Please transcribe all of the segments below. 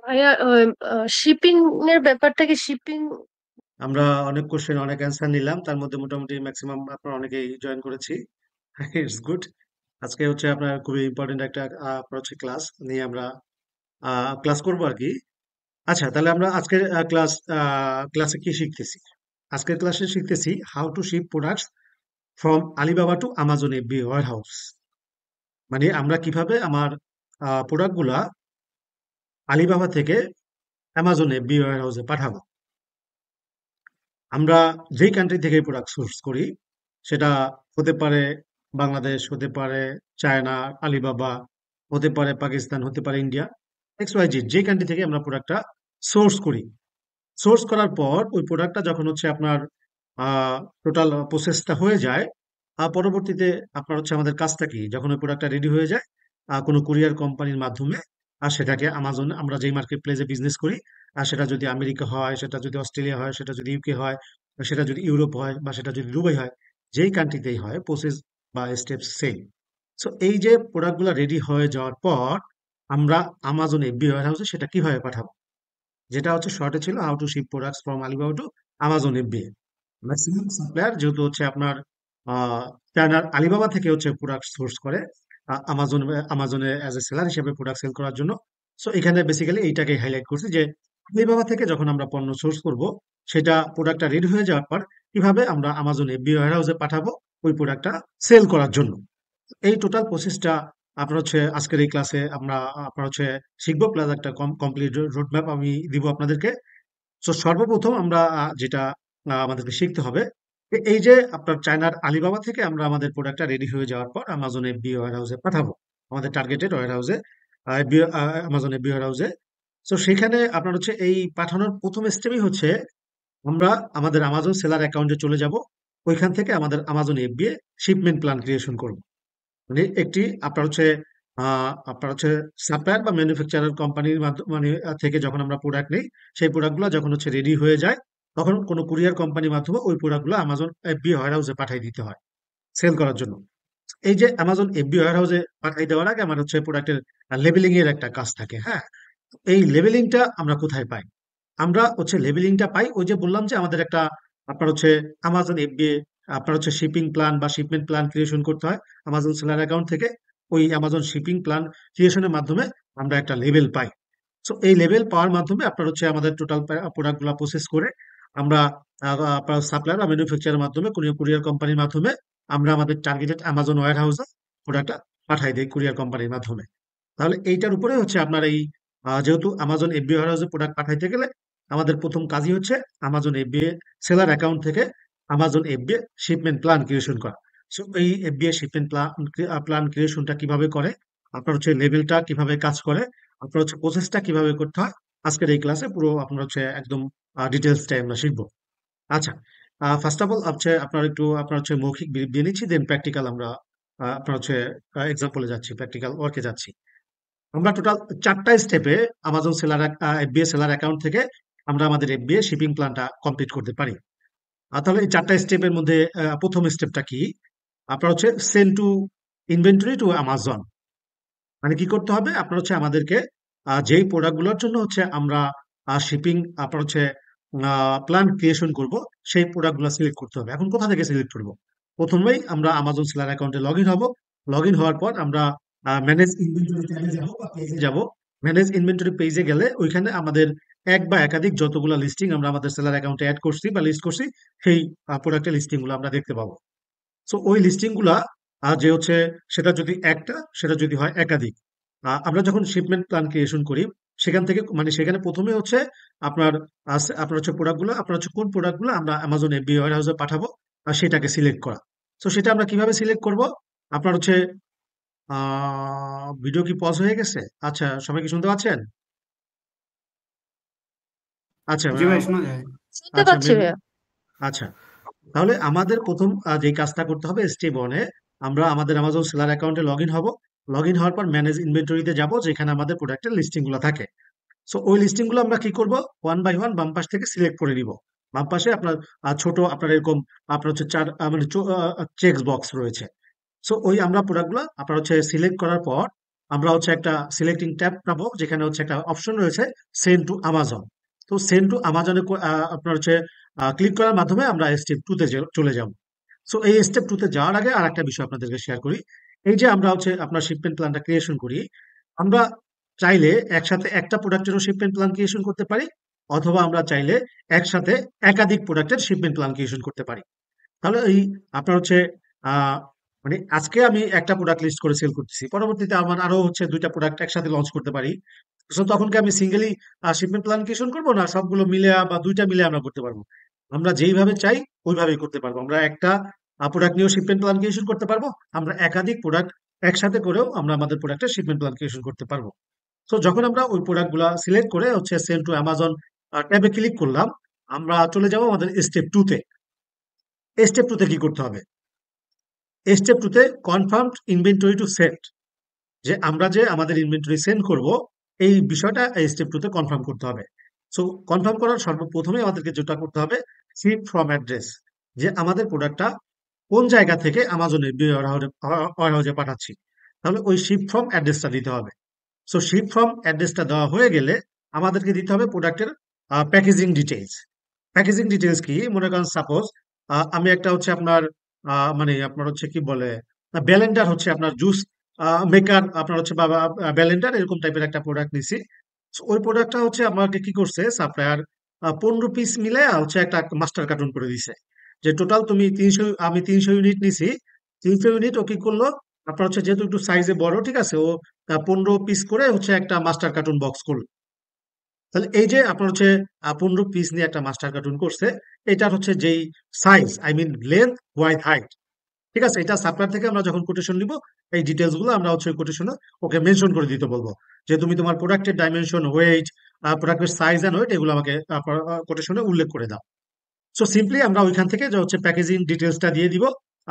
ভাইয়া শিপিং এর ব্যাপারটা কি শিপিং? আমরা অনেক কোশ্চেন অনেক অ্যান্সার নিলাম, তার মধ্যে মোটামুটি ম্যাক্সিমাম আপনারা অনেকেই জয়েন করেছি। It's good. আজকে হচ্ছে আপনার খুবই ইম্পর্টেন্ট একটা আপনার হচ্ছে ক্লাস নিয়ে আমরা ক্লাস করবো আর কি। আচ্ছা, তাহলে আমরা আজকের ক্লাসে কি শিখতেছি? আজকের ক্লাসে শিখতেছি how to ship products from Alibaba to Amazon FB warehouse. মানে আমরা কিভাবে আমার প্রোডাক্টগুলা আলিবাবা থেকে অ্যামাজন এফবি ওয়্যার হাউসে পাঠাবো। আমরা যেই কান্ট্রি থেকে প্রোডাক্ট সোর্স করি, সেটা হতে পারে বাংলাদেশ, হতে পারে চায়না, আলিবাবা, হতে পারে পাকিস্তান, হতে পারে ইন্ডিয়া, এক্স ওয়াই জেড, যে কান্ট্রি থেকে আমরা প্রোডাক্টটা সোর্স করি। সোর্স করার পর ওই প্রোডাক্টটা যখন হচ্ছে আপনার টোটাল প্রসেসটা হয়ে যায়, পরবর্তীতে আপনার হচ্ছে আমাদের কাজটা কি, যখন ওই প্রোডাক্টটা রেডি হয়ে যায় কোনো কুরিয়ার কোম্পানির মাধ্যমে, আর সেটাকে আমাজন, আমরা যেই মার্কেট প্লেসে বিজনেস করি, আর সেটা যদি আমেরিকা হয়, সেটা যদি অস্ট্রেলিয়া হয়, সেটা যদি ইউকে হয়, বা সেটা যদি ইউরোপ হয়, বা সেটা যদি দুবাই হয়, যেই কান্ট্রিতেই হয়, প্রসেস বা স্টেপ সেম। সো এই যে প্রোডাক্টগুলো রেডি হয়ে যাওয়ার পর আমরা আমাজন এফবি ওয়্যার হাউসে সেটা কিভাবে পাঠাবো, যেটা হচ্ছে শর্টে ছিল how to ship products from Alibaba to Amazon FBA. Maximum supplier যেহেতু হচ্ছে আপনার আহ, চায়নার আলিবাবা থেকে হচ্ছে প্রোডাক্ট সোর্স করে আমাজন, আমাজনে অ্যাজ এ সেলার হিসেবে প্রোডাক্ট সেল করার জন্য। সো এখানে বেসিক্যালি এইটাকে হাইলাইট করছি যে আলিবাবা থেকে যখন আমরা পণ্য সোর্স করব, সেটা প্রোডাক্টটা রেডি হয়ে যাওয়ার পর কিভাবে আমরা আমাজন এফবি ওয়্যার হাউসে পাঠাবো ওই প্রোডাক্টটা সেল করার জন্য। এই টোটাল প্রসেসটা আপনার হচ্ছে আজকের এই ক্লাসে আমরা আপনার হচ্ছে শিখবো, প্লাস একটা কমপ্লিট রোড ম্যাপ আমি দিব আপনাদেরকে। তো সর্বপ্রথম আমরা যেটা আমাদেরকে শিখতে হবে, এই যে আপনার চায়নার আলিবাবা থেকে আমরা আমাদের প্রোডাক্টটা রেডি হয়ে যাওয়ার পর আমাজন এফবি ওয়্যার হাউসে পাঠাবো, আমাদের টার্গেটেড ওয়্যার হাউসে, আমাজন এফবি ওয়্যার হাউসে। তো সেখানে আপনার হচ্ছে এই পাঠানোর প্রথম স্টেপই হচ্ছে আমরা আমাদের আমাজন সেলার অ্যাকাউন্টে চলে যাব। ওইখান থেকে আমাদের Amazon FBA shipment plan creation করব। মানে একটি আপনার হচ্ছে সাপ্লায়ার বা ম্যানুফ্যাকচারার কোম্পানির মাধ্যমে, মানে থেকে যখন আমরা প্রোডাক্ট নেই, সেই প্রোডাক্টগুলো যখন হচ্ছে রেডি হয়ে যায়, তখন কোনো কুরিয়ার কোম্পানির মাধ্যমে ওই প্রোডাক্টগুলো আমাজন এফবি ওয়্যার হাউসে পাঠিয়ে দিতে হয় সেল করার জন্য। এই যে আমাজন এফবি ওয়্যার হাউসে পাঠিয়ে দেওয়ার আগে আমার হচ্ছে প্রোডাক্টের লেবেলিং এর একটা কাজ থাকে, হ্যাঁ। এই লেবেলিংটা আমরা কোথায় পাই? আমরা হচ্ছে লেবেলিংটা পাই, ওই যে বললাম যে আমাদের একটা আপনার হচ্ছে আমাজন এফবিএ, আপনার হচ্ছে শিপিং প্ল্যান বা শিপমেন্ট প্ল্যান ক্রিয়েশন করতে হয় আমাজন সেলার অ্যাকাউন্ট থেকে। ওই আমাজন শিপিং প্ল্যান ক্রিয়েশনের মাধ্যমে আমরা একটা লেভেল পাই। সো এই লেভেল পাওয়ার মাধ্যমে আপনার হচ্ছে আমাদের টোটাল প্রোডাক্টগুলো প্রসেস করে আমরা আপনার সাপ্লায়ার বা ম্যানুফ্যাকচারের মাধ্যমে, কোনো কুরিয়ার কোম্পানির মাধ্যমে আমরা আমাদের টার্গেটেড আমাজন ওয়্যার হাউসে প্রোডাক্টটা পাঠাই দিই কুরিয়ার কোম্পানির মাধ্যমে। তাহলে এইটার উপরে হচ্ছে আপনার এই যেহেতু আমাজন এফবিআই হাউসে প্রোডাক্ট পাঠাইতে গেলে আমাদের প্রথম কাজই হচ্ছে আমাজন এফবিএ সেলার অ্যাকাউন্ট থেকে Amazon FBA shipment plan creation করা। সো এই এফবিএ শিপমেন্ট প্ল্যান ক্রিয়েশনটা কিভাবে করে, আপনার হচ্ছে লেভেলটা কিভাবে কাজ করে, আপনার হচ্ছে প্রসেসটা কিভাবে করতে হয়, আজকের এই ক্লাসে পুরো আপনার হচ্ছে একদম ডিটেলসটাই আমরা শিখবো। আচ্ছা, ফার্স্ট অফ অল হচ্ছে আপনার একটু আপনার হচ্ছে মৌখিক ব্রিফ দিয়ে নিচ্ছি, দেন প্র্যাকটিক্যাল আমরা আপনার হচ্ছে এক্সাম্পলে যাচ্ছি, প্র্যাকটিক্যাল ওয়ার্কে যাচ্ছি। আমরা টোটাল 4টা স্টেপে Amazon seller FBA seller account থেকে আমরা আমাদের এফবিএ শিপিং প্ল্যানটা কমপ্লিট করতে পারি। তাহলে এই 4টা স্টেপের মধ্যে প্রথম স্টেপটা কি? আপনার হচ্ছে send to inventory to Amazon. মানে কি করতে হবে? আপনার হচ্ছে আমাদেরকে যেই প্রোডাক্টগুলোর জন্য হচ্ছে আমরা শিপিং আপনার হচ্ছে প্ল্যান ক্রিয়েশন করব, সেই প্রোডাক্টগুলো সিলেক্ট করতে হবে। এখন কোথা থেকে সিলেক্ট করব? প্রথমেই আমরা আমাজন সেলার অ্যাকাউন্টে লগ ইন হব। লগ ইন হওয়ার পর আমরা ম্যানেজ ইনভেন্টরি ট্যাবে যাব বা পেজে যাব। ম্যানেজ ইনভেন্টরি পেজে গেলে ওইখানে আমাদের এক বা একাধিক যতগুলো লিস্টিং আমরা আমাদের সেলার অ্যাকাউন্টে অ্যাড করছি বা লিস্ট করছি, সেই প্রোডাক্টের লিস্টিং গুলো আমরা দেখতে পাবো। সো ওই লিস্টিং গুলা যে হচ্ছে, সেটা যদি একটা, সেটা যদি হয় একাধিক, আমরা যখন শিপমেন্ট প্ল্যান ক্রিয়েশন করি, সেখান থেকে মানে সেখানে প্রথমে হচ্ছে আপনার আপনার হচ্ছে প্রোডাক্টগুলো, আপনার হচ্ছে কোন প্রোডাক্টগুলো আমরা অ্যামাজন এফবি ওয়্যার হাউসে পাঠাবো, আর সেটাকে সিলেক্ট করা। তো সেটা আমরা কিভাবে সিলেক্ট করব? আপনার হচ্ছে ভিডিও কি পজ হয়ে গেছে? আচ্ছা, সবাই কি শুনতে পাচ্ছেন? আচ্ছা, জি ভাই, শোনা যায়। শুনতে আচ্ছা পাচ্ছি মেবি। ভাইয়া। আচ্ছা, তাহলে আমাদের প্রথম যে কাজটা করতে হবে স্টেপ ওয়ানে, আমরা আমাদের আমাজন সেলার অ্যাকাউন্টে লগ ইন হবো। লগ ইন হওয়ার পর ম্যানেজ ইনভেন্টরিতে যাব, যেখানে আমাদের প্রোডাক্টের লিস্টিং গুলো থাকে। সো ওই লিস্টিং গুলো আমরা কি করব? ওয়ান বাই ওয়ান বাম পাশ থেকে সিলেক্ট করে নিব। বাম পাশে আপনার ছোট আপনার এরকম আপনার হচ্ছে চার মানে চেক বক্স রয়েছে। সো ওই আমরা প্রোডাক্টগুলো আপনার হচ্ছে সিলেক্ট করার পর আমরা হচ্ছে একটা সিলেক্টিং ট্যাব পাবো, যেখানে হচ্ছে একটা অপশন রয়েছে সেন্ড টু আমাজন। তো সেন্ড টু আমাজনে আপনার হচ্ছে ক্লিক করার মাধ্যমে আমরা স্টেপ টু তে চলে যাব। সো এই স্টেপ টু তে যাওয়ার আগে আর একটা বিষয় আপনাদেরকে শেয়ার করি। এই যে আমরা হচ্ছে আপনার শিপমেন্ট প্ল্যানটা ক্রিয়েশন করি, আমরা চাইলে একসাথে একটা প্রোডাক্টেরও শিপমেন্ট প্ল্যান ক্রিয়েশন করতে পারি, অথবা আমরা চাইলে একসাথে একাধিক প্রোডাক্টের শিপমেন্ট প্ল্যান ক্রিয়েশন করতে পারি। তাহলে এই আপনার হচ্ছে আহ মানে আজকে আমি একটা প্রোডাক্ট লিস্ট করে সেল করতেছি, পরবর্তীতে আমার আরো হচ্ছে দুইটা প্রোডাক্ট একসাথে লঞ্চ করতে পারি। তো তখন কি আমি সিঙ্গেলি শিপমেন্ট প্ল্যান ক্রিয়েশন করবো, না সবগুলো মিলে বা দুইটা মিলে আমরা করতে পারবো? আমরা যেইভাবে চাই ওইভাবেই করতে পারবো। আমরা একটা প্রোডাক্ট নিয়েও শিপমেন্ট প্ল্যান ক্রিয়েশন করতে পারবো, আমরা একাধিক প্রোডাক্ট একসাথে করেও আমরা আমাদের প্রোডাক্টের শিপমেন্ট প্ল্যান ক্রিয়েশন করতে পারবো। তো যখন আমরা ওই প্রোডাক্ট গুলা সিলেক্ট করে হচ্ছে সেল টু অ্যামাজন ট্যাবে ক্লিক করলাম, আমরা চলে যাবো আমাদের স্টেপ টু তে। স্টেপ টু তে কি করতে হবে? স্টেপ টু তে কনফার্মড ইনভেন্টরি টু সেট, যে আমরা যে আমাদের ইনভেন্টরি সেন্ড করব, এই বিষয়টা এই স্টেপ টু তে কনফার্ম করতে হবে। সো কনফার্ম করার সর্বপ্রথমে আমাদেরকে যেটা করতে হবে, শিপ ফ্রম অ্যাড্রেস, যে আমাদের প্রোডাক্টটা কোন জায়গা থেকে আমাজনের ওয়ারহাউজে পাঠাচ্ছি। তাহলে ওই শিপ ফ্রম অ্যাড্রেসটা দিতে হবে। সো শিপ ফ্রম অ্যাড্রেসটা দেওয়া হয়ে গেলে আমাদেরকে দিতে হবে প্রোডাক্টের প্যাকেজিং ডিটেইলস। প্যাকেজিং ডিটেইলস কি? মনে করেন সাপোজ আমি একটা হচ্ছে আপনার মানে আপনার হচ্ছে কি বলে ব্যালেন্ডার, হচ্ছে আপনার জুস মেকার, আপনার হচ্ছে বাবা ব্যালেন্ডার, এরকম টাইপের একটা প্রোডাক্ট নিছি। So, ওই প্রোডাক্টটা হচ্ছে আমাকে কি করছে সাপ্লায়ার, 15 পিস মিলে হচ্ছে একটা মাস্টার কার্টুন করে দিছে, যে টোটাল তুমি 300, আমি 300 ইউনিট নিছি। 300 ইউনিট ও কি করলো, আপনার হচ্ছে যেহেতু একটু সাইজে বড়, ঠিক আছে, ও 15 পিস করে হচ্ছে একটা মাস্টার কার্টুন বক্স করলো। তাহলে এই যে আপনার হচ্ছে 15 পিস নিয়ে একটা মাস্টার কার্টুন করছে, এটার হচ্ছে যেই size, I mean length, wide, height, ঠিক আছে, এটা সাপ্লায়ার থেকে আমরা যখন কোটেশন নিব, এই ডিটেলস গুলো আমরা হচ্ছে কোটেশনে ওকে মেনশন করে দিতে বলবো, যে তুমি তোমার প্রোডাক্টের ডাইমেনশন, ওয়েট, প্রোডাক্টের সাইজ এন্ড ওয়েট, এগুলো আমাকে কোটেশনে উল্লেখ করে দাও। সো সিম্পলি আমরা ওইখান থেকে যে হচ্ছে প্যাকেজিং ডিটেলসটা দিয়ে দিব।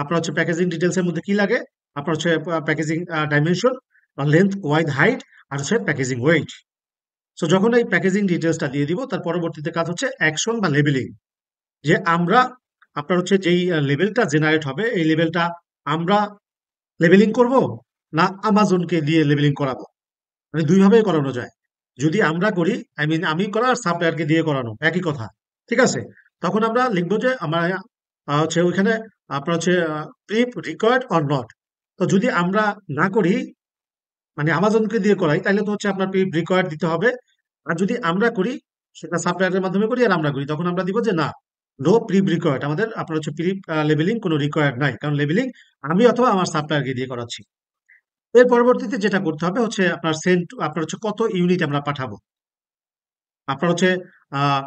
আপনার হচ্ছে প্যাকেজিং ডিটেলস এর মধ্যে কি লাগে, আপনার হচ্ছে packaging dimension, length, wide, height, আর হচ্ছে প্যাকেজিং ওয়েট। সো যখন এই প্যাকেজিং ডিটেলসটা দিয়ে দিব, তার পরবর্তীতে কাজ হচ্ছে অ্যাকশন বা লেবেলিং, যে আমরা আপনার হচ্ছে যেই লেভেলটা জেনারেট হবে, এই লেভেলটা আমরা লেবেলিং করব, না আমাজনকে দিয়ে লেবেলিং করাবো। মানে দুইভাবেই করানো যায়। যদি আমরা করি, আই মিন আমি করা আর সাপ্লায়ারকে দিয়ে করানো একই কথা, ঠিক আছে। তখন আমরা লিখবো যে আমরা হচ্ছে ওইখানে আপনার হচ্ছে প্রিপ রিকোয়ার্ড অর নট। তো যদি আমরা না করি, মানে আমাজনকে দিয়ে করাই, তাহলে তো হচ্ছে আপনার প্রিপ রিকোয়ার্ড দিতে হবে। আর যদি আমরা করি, সেটা সাপ্লায়ারের মাধ্যমে করি আর আমরা করি, তখন আমরা দিব যে না, নো প্রিপ রিকোয়ার্ড, আমাদের আপনার হচ্ছে প্রিপ লেবেলিং কোনো রিকোয়ার্ড নাই, কারণ লেবেলিং আমি অথবা আমার সাপ্লায়ারকে দিয়ে করাচ্ছি। এর পরবর্তীতে যেটা করতে হবে হচ্ছে আপনার সেন্ট, আপনার হচ্ছে কত ইউনিট আমরা পাঠাবো। আপনার হচ্ছে আহ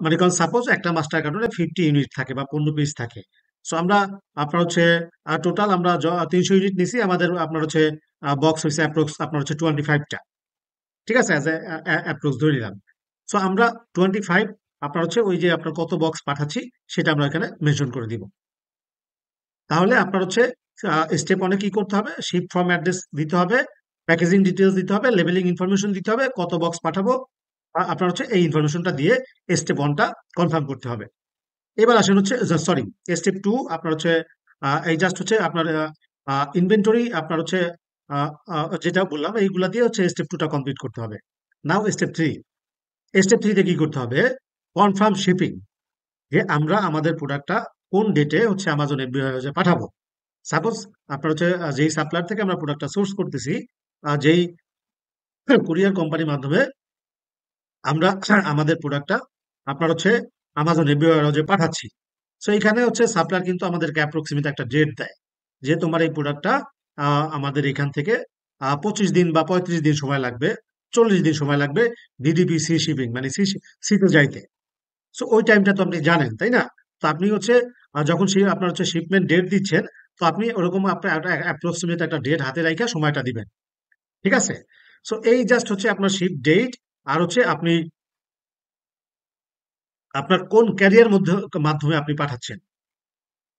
মানে কারণ সাপোজ একটা মাস্টার কার্টুনে 50 ইউনিট থাকে বা 15 পিস থাকে। সো আমরা আপনার হচ্ছে টোটাল আমরা 300 ইউনিট নিছি, আমাদের আপনার হচ্ছে বক্স হয়েছে অ্যাপ্রক্স আপনার হচ্ছে 25টা, ঠিক আছে, অ্যাজ অ্যাপ্রক্স ধরে নিলাম। সো আমরা 25, আপনার হচ্ছে ওই যে আপনার কত বক্স পাঠাচ্ছি সেটা আমরা এখানে মেনশন করে দিব। তাহলে আপনার হচ্ছে স্টেপ অনেক কি করতে হবে, শিপ ফ্রম অ্যাড্রেস দিতে হবে, প্যাকেজিং ডিটেলস দিতে হবে, লেবেলিং ইনফরমেশন দিতে হবে, কত বক্স পাঠাবো, আপনার হচ্ছে এই ইনফরমেশনটা দিয়ে স্টেপ ওয়ানটা কনফার্ম করতে হবে। এবার আসেন হচ্ছে সরি, স্টেপ টু আপনার হচ্ছে এই জাস্ট হচ্ছে আপনার ইনভেন্টরি, আপনার হচ্ছে যেটা বললাম এইগুলা দিয়ে হচ্ছে স্টেপ টুটা কমপ্লিট করতে হবে। নাও স্টেপ থ্রি। স্টেপ থ্রিতে কি করতে হবে, কনফার্ম শিপিং, যে আমরা আমাদের প্রোডাক্টটা কোন ডেটে হচ্ছে আমাজনে পাঠাবো। সাপোজ আপনার হচ্ছে যেই সাপ্লায়ার থেকে আমরা প্রোডাক্টটা সোর্স করতেছি, যেই কুরিয়ার কোম্পানির মাধ্যমে আমরা আমাদের প্রোডাক্টটা আপনার হচ্ছে আমাজন এভিওয়ারে পাঠাচ্ছি। সো এখানে হচ্ছে সাপ্লায়ার কিন্তু আমাদেরকে অ্যাপ্রক্সিমেট একটা ডেট দেয়, যে তোমার এই প্রোডাক্টটা আমাদের এখান থেকে 25 দিন বা 35 দিন সময় লাগবে, 40 দিন সময় লাগবে ডিডিপি সি শিপিং, মানে সিতে যাইতে। সো ওই টাইমটা তো আপনি জানেন, তাই না? তো আপনি হচ্ছে যখন সে আপনার হচ্ছে শিপমেন্ট ডেট দিচ্ছেন, তো আপনি ওরকম আপনার একটা অ্যাপ্রক্সিমেট একটা ডেট হাতে রাখা সময়টা দিবেন, ঠিক আছে। সো এই জাস্ট হচ্ছে আপনার শিপ ডেট, আর হচ্ছে আপনি আপনার কোন ক্যারিয়ার মাধ্যমে আপনি পাঠাচ্ছেন।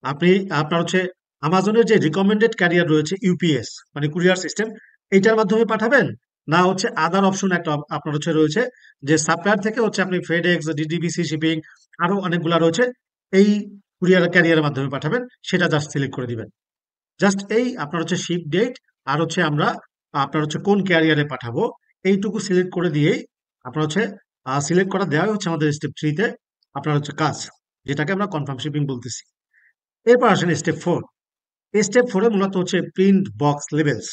আপনি আপনার হচ্ছে আমাজনের যে রিকমেন্ডেড ক্যারিয়ার রয়েছে ইউপিএস, মানে কুরিয়ার সিস্টেম, এইটার মাধ্যমে পাঠাবেন, না হচ্ছে আদার অপশন একটা আপনার হচ্ছে রয়েছে, যে সাপ্লায়ার থেকে হচ্ছে আপনি ফেডেক্স, ডিডিবিসি শিপিং, আরো অনেকগুলা রয়েছে, এই কুরিয়ার ক্যারিয়ারের মাধ্যমে পাঠাবেন, সেটা জাস্ট সিলেক্ট করে দিবেন। জাস্ট এই আপনার হচ্ছে শিপ ডেট, আর হচ্ছে আমরা আপনার হচ্ছে কোন ক্যারিয়ারে পাঠাবো, এইটুকু সিলেক্ট করে দিয়েই আপনার হচ্ছে সিলেক্ট করা দেওয়াই হচ্ছে আমাদের স্টেপ 3 তে আপনার হচ্ছে কাজ, যেটাকে আমরা কনফার্ম শিপিং বলতেছি। এরপর আসেন স্টেপ 4। স্টেপ 4-এ মূলত হচ্ছে প্রিন্ট বক্স লেবেলস।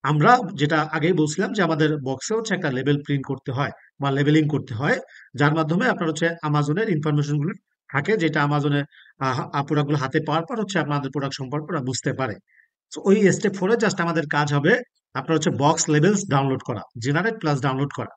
আমরা যেটা আগেই বলছিলাম যে আমাদের বক্সে হচ্ছে একটা লেবেল প্রিন্ট করতে হয় বা লেবেলিং করতে হয়, যার মাধ্যমে আপনার হচ্ছে আমাজনের ইনফরমেশন গুলো থাকে, যেটা আমাজনের প্রোডাক্ট গুলো হাতে পাওয়ার পর হচ্ছে আপনাদের প্রোডাক্ট সম্পর্কে ওরা বুঝতে পারে। তো ওই স্টেপ 4-এ জাস্ট আমাদের কাজ হবে আপনার হচ্ছে বক্স লেভেলস ডাউনলোড করা, জেনারেট প্লাস ডাউনলোড করা।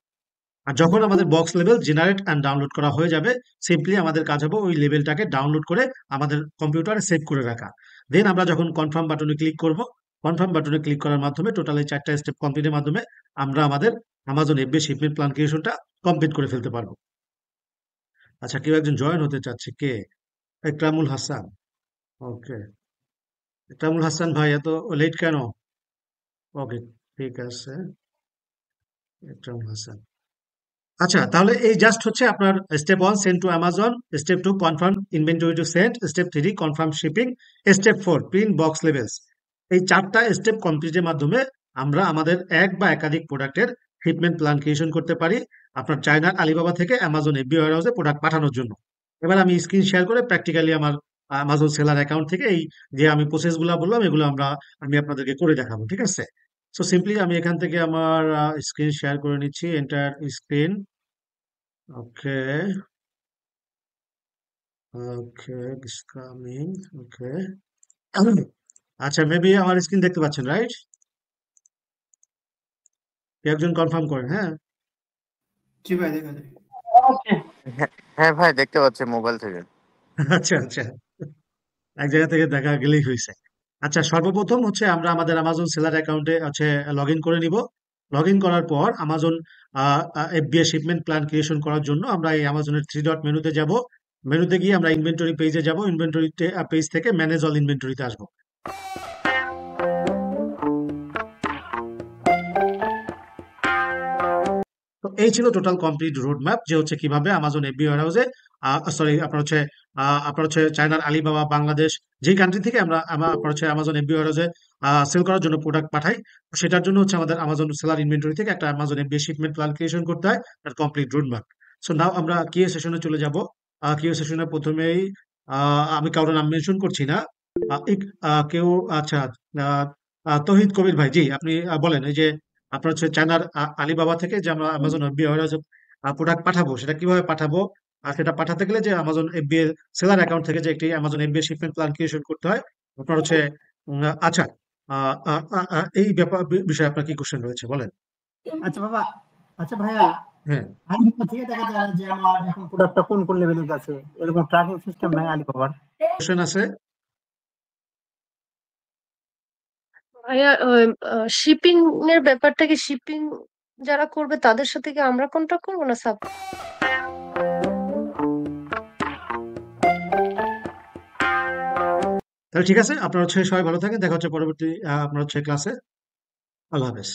আর যখন আমাদের box level generate and download করা হয়ে যাবে, সিম্পলি আমাদের কাজ হবে ওই লেভেলটাকে ডাউনলোড করে আমাদের কম্পিউটারে সেভ করে রাখা। দেন আমরা যখন কনফার্ম বাটনে ক্লিক করব, কনফার্ম বাটনে ক্লিক করার মাধ্যমে টোটাল এই 4টা স্টেপ কমপ্লিটের মাধ্যমে আমরা আমাদের আমাজন এফবি শিপমেন্ট প্ল্যান ক্রিয়েশনটা কমপ্লিট করে ফেলতে পারবো। আচ্ছা, কেউ একজন জয়েন হতে চাচ্ছে, কে? একরামুল হাসান। ওকে, একরামুল হাসান ভাই, এত লেট কেন? ওকে, ঠিক আছে, একরামুল হাসান। আচ্ছা, তাহলে এই জাস্ট হচ্ছে আপনার step 1 send to Amazon, step 2 confirm inventory to send, step 3 confirm shipping, step 4 print box levels. এই 4টা স্টেপ কমপ্লিটের মাধ্যমে আমরা আমাদের এক বা একাধিক প্রোডাক্টের শিপমেন্ট প্ল্যান ক্রিয়েশন করতে পারি আপনার চায়নার আলিবাবা থেকে অ্যামাজন এফবি ওয়্যার হাউসে প্রোডাক্ট পাঠানোর জন্য। এবার আমি স্ক্রিন শেয়ার করে প্র্যাকটিক্যালি আমার অ্যামাজন সেলার অ্যাকাউন্ট থেকে এই যে আমি প্রসেসগুলো বললাম এগুলো আমি আপনাদেরকে করে দেখাবো, ঠিক আছে? সো সিম্পলি আমি এখান থেকে আমার স্ক্রিন শেয়ার করে নিচ্ছি, এন্টার স্ক্রিন। ওকে, ওকে, কামিং। ওকে, আচ্ছা, মেবি আমার স্ক্রিন দেখতে পাচ্ছেন, রাইট? একজন কনফার্ম করেন, হ্যাঁ। জি ভাই, দেখা যায়। হ্যাঁ হ্যাঁ ভাই, দেখতে পাচ্ছি মোবাইল থেকে। আচ্ছা, আচ্ছা, এক জায়গা থেকে দেখা গেলেই হয়েছে। আচ্ছা, সর্বপ্রথম হচ্ছে আমরা আমাদের আমাজন সেলার অ্যাকাউন্টে হচ্ছে লগ ইন করে নিব। লগ ইন করার পর Amazon FBA shipment plan creation করার জন্য আমরা এই আমাজনের 3 ডট মেনুতে যাব। মেনুতে গিয়ে আমরা ইনভেন্টরি পেজে যাব, ইনভেন্টরি পেজ থেকে ম্যানেজ অল ইনভেন্টরিতে আসবো। তো এই ছিল টোটাল কমপ্লিট রোড ম্যাপ, যে হচ্ছে কিভাবে আমাজন এফবি ওয়্যার হাউসে, সরি, আপনার হচ্ছে চায়নার আলিবাবা বাংলাদেশ, যেই কান্ট্রি থেকে আপনার হচ্ছে আমাজন এফবি ওয়্যার হাউসে সেল করার জন্য প্রোডাক্ট পাঠাই। তো সেটার জন্য হচ্ছে আমাদের আমাজন সেলার ইনভেন্টরি থেকে একটা Amazon FB shipment plan creation করতে হয়, তার complete road map. So now আমরা কিউ সেশনে চলে যাব। কিউ সেশনে প্রথমেই আমি কারোর নাম মেনশন করছি না। কেউ, আচ্ছা, আহ, তৌহিদ কবির ভাই, জি, আপনি বলেন, এই যে আপনার হচ্ছে চায়নার আলিবাবা থেকে যে আমরা আমাজন এফবিআই ওয়্যারহাউসে প্রোডাক্ট পাঠাবো, সেটা কিভাবে পাঠাবো? আর সেটা পাঠাতে গেলে যে আমাজন এফবিআই সেলার অ্যাকাউন্ট থেকে যে একটি Amazon FBI shipment plan creation করতে হয় আপনার হচ্ছে। আচ্ছা, এই বিষয়ে আপনার কি কোশ্চেন রয়েছে, বলেন। আচ্ছা বাবা, আচ্ছা ভাইয়া, হ্যাঁ, আলিবাবা থেকে দেখা যায় না যে আমার এখন প্রোডাক্টটা কোন কোন লেভেলে আছে, এরকম ট্র্যাকিং সিস্টেম নাই আলিবাবার? কোশ্চেন আছে। ভাইয়া, শিপিং এর ব্যাপারটা কি, শিপিং যারা করবে তাদের সাথে কি আমরা কন্ট্যাক্ট করবো না সাব? তাহলে ঠিক আছে, আপনার হচ্ছে সবাই ভালো থাকেন, দেখা হচ্ছে পরবর্তী আপনার হচ্ছে ক্লাসে। আল্লাহ হাফেজ।